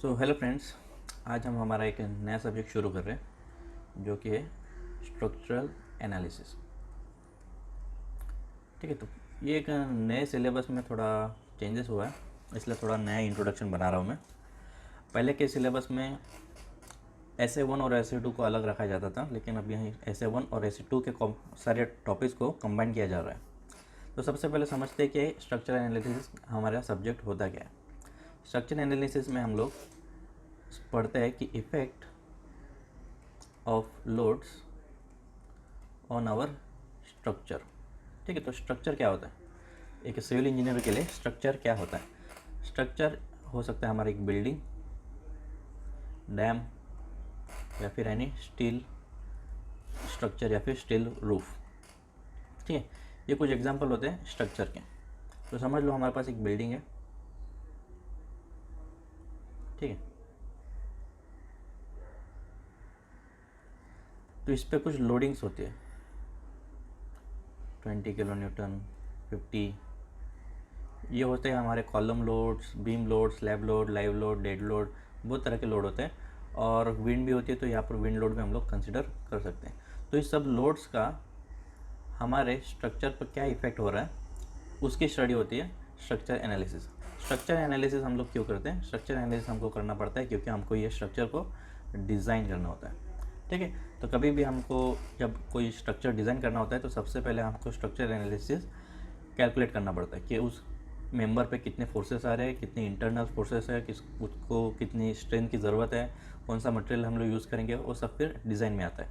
So hello friends, आज हम हमारा एक नया सब्जेक्ट शुरू कर रहे हैं जो कि है स्ट्रक्चरल एनालिसिस। ठीक है, तो ये एक नए सिलेबस में थोड़ा चेंजेस हुआ है, इसलिए थोड़ा नया इंट्रोडक्शन बना रहा हूँ मैं। पहले के सिलेबस में SA1 और SA2 को अलग रखा जाता था, लेकिन अब यहाँ SA1 और SA2 के सारे टॉपिक्स को कंबाइन किया जा रहा है। तो सबसे पहले समझते हैं कि स्ट्रक्चरल एनालिसिस हमारा सब्जेक्ट होता क्या है। स्ट्रक्चरल एनालिसिस में हम लोग पढ़ते हैं कि effect of loads on our structure. ठीक है, तो स्ट्रक्चर क्या होता है, एक सिविल इंजीनियर के लिए स्ट्रक्चर क्या होता है। स्ट्रक्चर हो सकता है हमारा एक बिल्डिंग, डैम, या फिर एनी स्टील स्ट्रक्चर, या फिर स्टील रूफ। ठीक है, ये कुछ एग्जांपल होते हैं स्ट्रक्चर के। तो समझ लो हमारे पास एक बिल्डिंग है। ठीक है, तो इस पर कुछ लोडिंग्स होती है, 20 किलो न्यूटन, 50। ये होते हैं हमारे column loads, beam load, slab load, live load, dead load, बहुत तरह के लोड होते हैं। और विंड भी होती है, तो यहाँ पर विंड लोड भी हम लोग कंसिडर कर सकते हैं। तो इस सब लोड्स का हमारे स्ट्रक्चर पर क्या इफेक्ट हो रहा है, उसकी स्टडी होती है स्ट्रक्चर एनालिसिस। स्ट्रक्चर एनालिसिस हम लोग क्यों करते हैं? स्ट्रक्चर एनालिसिस हमको करना पड़ता है क्योंकि हमको ये स्ट्रक्चर को डिज़ाइन करना होता है। ठीक है, तो कभी भी हमको जब कोई स्ट्रक्चर डिज़ाइन करना होता है तो सबसे पहले हमको स्ट्रक्चर एनालिसिस कैलकुलेट करना पड़ता है कि उस मेंबर पे कितने फोर्सेस आ रहे हैं, कितनी इंटरनल फोर्सेस है, उसको कितनी स्ट्रेंथ की ज़रूरत है, कौन सा मटेरियल हम लोग यूज़ करेंगे, वो सब फिर डिज़ाइन में आता है।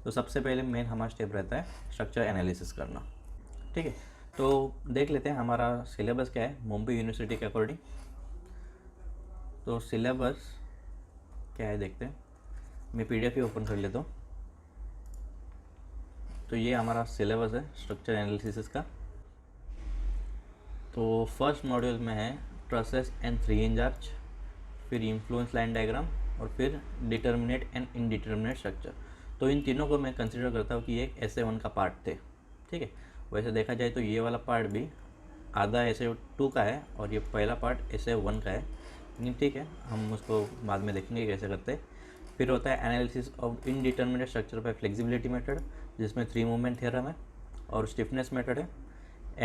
तो सबसे पहले मेन हमारा स्टेप रहता है स्ट्रक्चर एनालिसिस करना। ठीक है, तो देख लेते हैं हमारा सिलेबस क्या है मुंबई यूनिवर्सिटी के अकॉर्डिंग। तो सिलेबस क्या है देखते हैं, मैं PDF ही ओपन कर लेता हूँ। तो ये हमारा सिलेबस है स्ट्रक्चर एनालिसिस का। तो फर्स्ट मॉड्यूल में है ट्रसेस एंड 3 इंच आर्च, फिर इन्फ्लुएंस लाइन डायग्राम, और फिर डिटर्मिनेट एंड इनडिटर्मिनेट स्ट्रक्चर। तो इन तीनों को मैं कंसिडर करता हूँ कि ये SA1 का पार्ट थे। ठीक है, वैसे देखा जाए तो ये वाला पार्ट भी आधा SA2 का है और ये पहला पार्ट SA1 का है, लेकिन ठीक है, हम उसको बाद में देखेंगे कैसे करते हैं। फिर होता है analysis of indeterminate structure bye flexibility method, जिसमें 3 मूवमेंट थ्योरम है और स्टिफनेस मेथड है।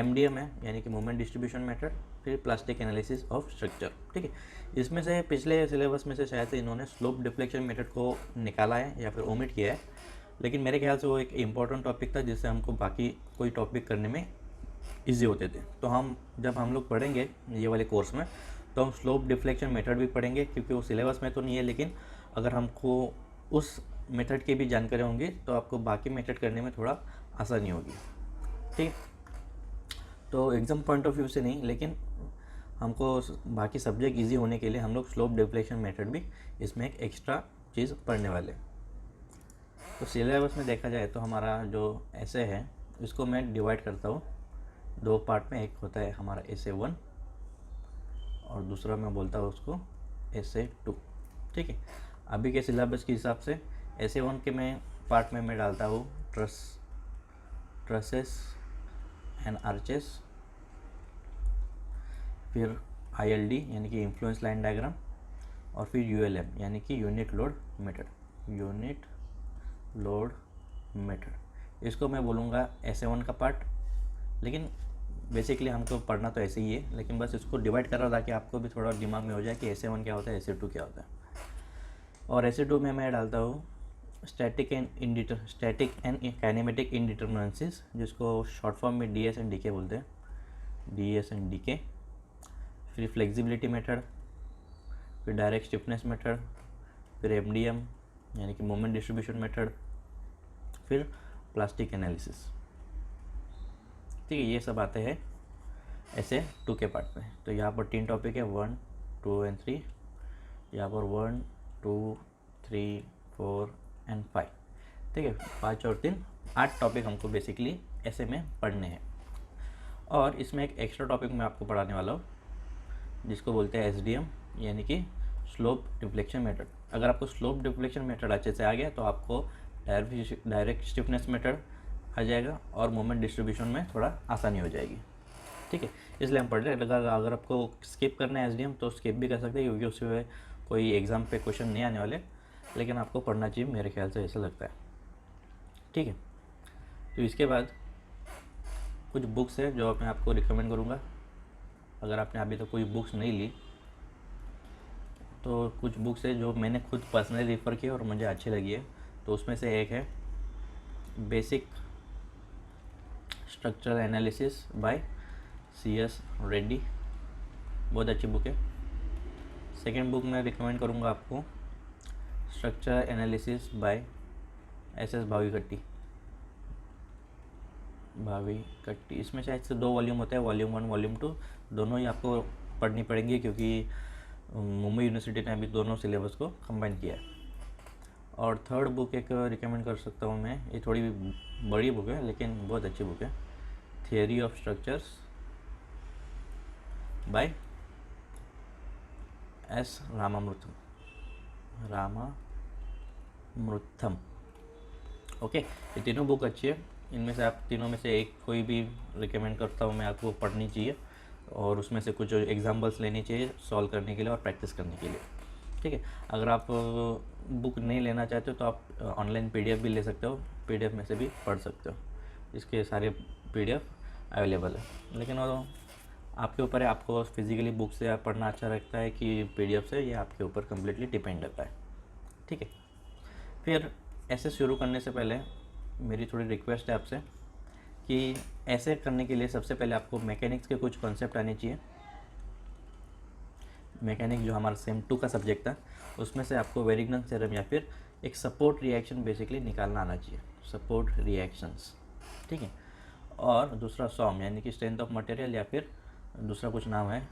MDM है, यानी कि मूवमेंट डिस्ट्रीब्यूशन मेथड। फिर प्लास्टिक एनालिसिस ऑफ स्ट्रक्चर। ठीक है, इसमें से पिछले सिलेबस में से शायद से इन्होंने स्लोप डिफ्लेक्शन मेथड को निकाला है या फिर ओमिट किया है, लेकिन मेरे ख्याल से वो एक इम्पॉर्टेंट टॉपिक था जिससे हमको बाकी कोई टॉपिक करने में ईजी होते थे। तो जब हम लोग पढ़ेंगे ये वाले कोर्स में तो हम स्लोप डिफ्लेक्शन मेथड भी पढ़ेंगे, क्योंकि वो सिलेबस में तो नहीं है, लेकिन अगर हमको उस मेथड की भी जानकारी होंगी तो आपको बाकी मेथड करने में थोड़ा आसानी होगी। ठीक, तो एग्ज़ाम पॉइंट ऑफ व्यू से नहीं, लेकिन हमको बाकी सब्जेक्ट इजी होने के लिए हम लोग स्लोप डिफ्लेक्शन मेथड भी इसमें एक एक्स्ट्रा चीज़ पढ़ने वाले। तो सिलेबस में देखा जाए तो हमारा जो ऐसे है इसको मैं डिवाइड करता हूँ 2 पार्ट में। एक होता है हमारा SA1 और दूसरा मैं बोलता हूँ उसको SA2। ठीक है, अभी के सिलेबस के हिसाब से SA1 के पार्ट में मैं डालता हूँ ट्रसेस एंड आर्चेस, फिर ILD यानी कि इन्फ्लुएंस लाइन डायग्राम, और फिर ULM यानी कि यूनिट लोड मेथड। इसको मैं बोलूँगा SA1 का पार्ट, लेकिन बेसिकली हमको पढ़ना तो ऐसे ही है, लेकिन बस इसको डिवाइड कर रहा ताकि आपको भी थोड़ा दिमाग में हो जाए कि SA1 क्या होता है, SA2 क्या होता है। और SA2 में मैं डालता हूँ स्टैटिक एंड काइनेमेटिक इनडिटर्मिनेंसीज, जिसको शॉर्ट फॉर्म में DS एंड DK बोलते हैं, DS एंड DK। फिर फ्लेक्सिबिलिटी मेथड, फिर डायरेक्ट स्टिफनेस मेथड, फिर MDM यानी कि मोमेंट डिस्ट्रीब्यूशन मेथड, फिर प्लास्टिक एनालिसिस। ठीक है, ये सब आते हैं SA2 के पार्ट में। तो यहाँ पर 3 टॉपिक है, 1, 2 एंड 3। यहाँ पर 1, 2, 3, 4 एंड 5। ठीक है, 5 और 3 8 टॉपिक हमको बेसिकली ऐसे में पढ़ने हैं। और इसमें एक एक्स्ट्रा टॉपिक मैं आपको पढ़ाने वाला हूँ जिसको बोलते हैं SDM यानी कि स्लोप डिफ्लेक्शन मेथड। अगर आपको स्लोप डिफ्लेक्शन मेथड अच्छे से आ गया तो आपको डायरेक्ट स्टिफनेस मेथड आ जाएगा और मोमेंट डिस्ट्रीब्यूशन में थोड़ा आसानी हो जाएगी। ठीक है, इसलिए हम पढ़ रहे हैं। अगर आपको स्किप करना है SDM तो स्किप भी कर सकते हैं, क्योंकि उसमें कोई एग्ज़ाम पे क्वेश्चन नहीं आने वाले, लेकिन आपको पढ़ना चाहिए, मेरे ख्याल से ऐसा लगता है। ठीक है, तो इसके बाद कुछ बुक्स है जो मैं आपको रिकमेंड करूँगा। अगर आपने अभी तक कोई बुक्स नहीं ली तो कुछ बुक्स है जो मैंने खुद पर्सनली रेफ़र की और मुझे अच्छी लगी है। तो उसमें से एक है basic structural analysis bye CS Reddy, बहुत अच्छी बुक है। सेकेंड बुक मैं रिकमेंड करूँगा आपको स्ट्रक्चरल एनालिसिस बाय SS भावी कट्टी। इसमें शायद से 2 वॉल्यूम होते हैं, वॉल्यूम 1 वॉल्यूम 2, दोनों ही आपको पढ़नी पड़ेंगी क्योंकि मुंबई यूनिवर्सिटी ने अभी दोनों सिलेबस को कंबाइन किया है। और थर्ड बुक एक रिकमेंड कर सकता हूँ मैं, ये थोड़ी बड़ी बुक है लेकिन बहुत अच्छी बुक है, theory of structures by S Ramamrutham. Okay, ये तीनों बुक अच्छी है। इनमें से आप तीनों में से एक कोई भी रिकमेंड करता हूँ मैं, आपको पढ़नी चाहिए और उसमें से कुछ एग्जांपल्स लेनी चाहिए सॉल्व करने के लिए और प्रैक्टिस करने के लिए। ठीक है, अगर आप बुक नहीं लेना चाहते हो तो आप ऑनलाइन PDF भी ले सकते हो, PDF में से भी पढ़ सकते हो, इसके सारे PDF अवेलेबल है। लेकिन वो आपके ऊपर है, आपको फिज़िकली बुक से आप पढ़ना अच्छा लगता है कि PDF से, ये आपके ऊपर कम्प्लीटली डिपेंड करता है। ठीक है, फिर ऐसे शुरू करने से पहले मेरी थोड़ी रिक्वेस्ट है आपसे कि ऐसे करने के लिए सबसे पहले आपको मैकेनिक्स के कुछ कॉन्सेप्ट आने चाहिए। मैकेनिक जो हमारा सेम 2 का सब्जेक्ट था, उसमें से आपको वेरिग्नन थ्योरम या फिर एक सपोर्ट रिएक्शन बेसिकली निकालना आना चाहिए, सपोर्ट रिएक्शंस। ठीक है, और दूसरा सॉम यानी कि स्ट्रेंथ ऑफ मटेरियल, या फिर दूसरा कुछ नाम है,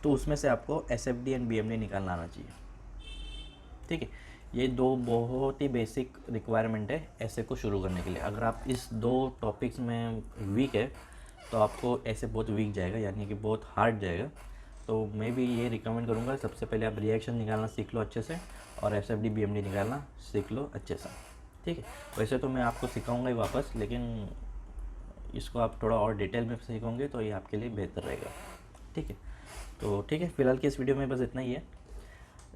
तो उसमें से आपको SFD एंड BMD निकालना आना चाहिए। ठीक है, ये 2 बहुत ही बेसिक रिक्वायरमेंट है ऐसे को शुरू करने के लिए। अगर आप इस 2 टॉपिक्स में वीक है तो आपको ऐसे बहुत वीक जाएगा, यानी कि बहुत हार्ड जाएगा। तो मैं भी ये रिकमेंड करूँगा, सबसे पहले आप रिएक्शन निकालना सीख लो अच्छे से और SFD BMD निकालना सीख लो अच्छे से। ठीक है, वैसे तो मैं आपको सिखाऊंगा ही वापस, लेकिन इसको आप थोड़ा और डिटेल में सीखोगे तो ये आपके लिए बेहतर रहेगा। ठीक है, तो ठीक है, फिलहाल की इस वीडियो में बस इतना ही है।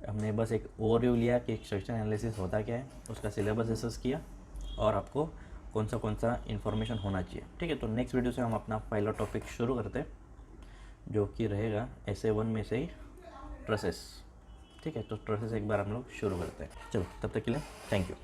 हमने बस एक ओवरव्यू लिया कि स्ट्रक्चर एनालिसिस होता क्या है, उसका सिलेबस डिस्कस किया और आपको कौन सा इन्फॉर्मेशन होना चाहिए। ठीक है, तो नेक्स्ट वीडियो से हम अपना पहला टॉपिक शुरू करते हैं जो कि रहेगा SA1 में से ही ट्रसेस। ठीक है, तो ट्रसेस एक बार हम लोग शुरू करते हैं। चलो, तब तक के लिए थैंक यू।